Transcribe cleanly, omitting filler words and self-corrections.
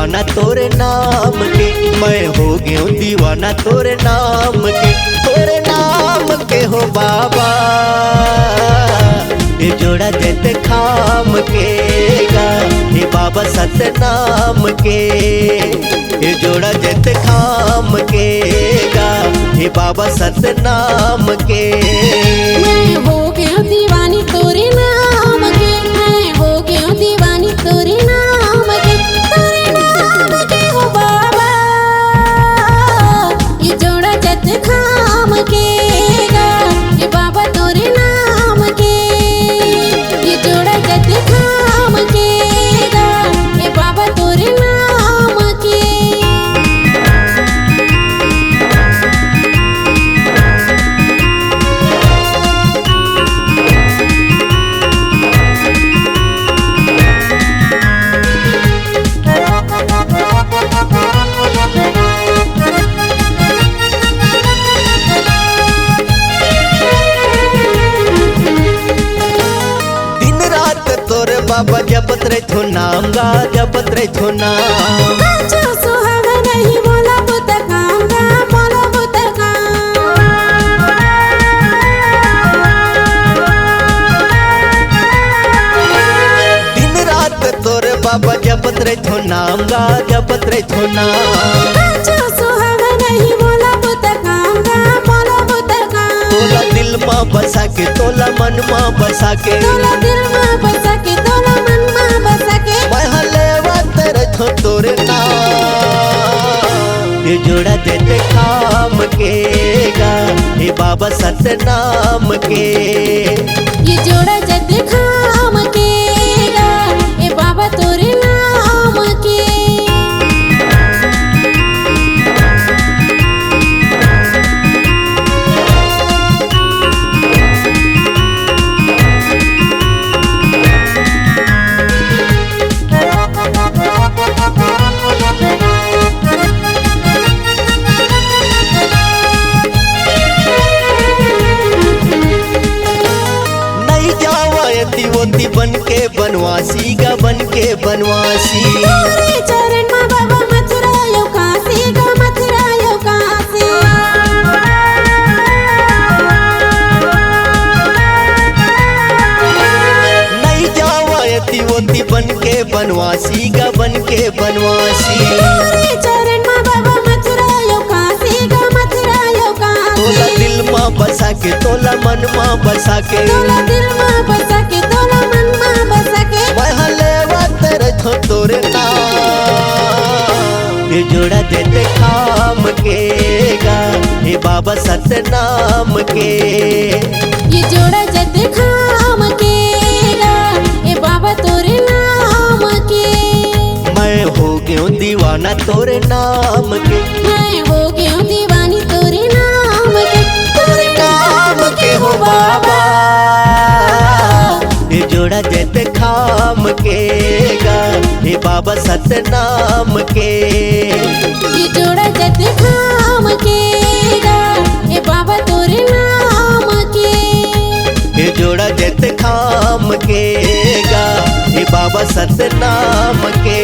दीवाना तोरे नाम के, मैं हो गया दीवाना तोरे नाम के हो बाबा। ये जोड़ा देते खाम के गा हे बाबा सतनाम के, ये जोड़ा देते खाम के गा हे बाबा सतनाम के। मैं हो गया दीवानी तोरे नाम के, मैं हो गया दीवानी तोरे नाम के हो बाबा। ये जोड़ा जत खाम के गा ये बाबा तोरे नाम के, ये जोड़ा जत खाम के गा ये बाबा तोरे नाम के। तोरे बाबा जपत रे थो नाम गा जपत रे थो नाम। अच्छा सुहाग नहीं बोला पुत काम गा बोला पुत दिन रात तोरे बाबा जपत रे थो नाम गा जपत रे थो नाम। अच्छा सुहाग नहीं बोला पुत काम गा बोला पुत तोला दिल माँ बसा के तोला मन माँ बसा के, तोला दिल माँ बसा के तोला मन माँ बसा के। मैं हलेवा तेरे थो तोरे नाम। ये जोड़ा देते खाम के गा हे बाबा सतनाम के, ये जोड़ा जद खाम के गा ये बाबा तोरे नाम के। दिवोती बन के बनवासी गा बन के बनवासी। तोरे चरण में बाबा मथुरा यो काशी गा मथुरा यो काशी। नहीं जावा दिवोती बन के बनवासी गा बन के बनवासी। तोरे चरण में बाबा मथुरा यो काशी गा मथुरा यो काशी। तोला दिल माँ बसा के तोला मन माँ बसा के, तोला दिल माँ बसा के तोला मन माँ बसा के। मैं हलेवा तेरे थो तोरे नाम। ये जोड़ा देते खाम के गा हे बाबा सतनाम के, ये जोड़ा जद खाम के गा ये बाबा तोरे नाम के। मैं हो गया दीवाना तोरे नाम के, मैं हो गया दीवानी तोरे नाम के हो बाबा। ये जोड़ा देते खाम के गा हे बाबा सतनाम के, ये जोड़ा जद खाम के गा ये बाबा तोरे नाम के। ये जोड़ा देते खाम के गा हे बाबा सतनाम के।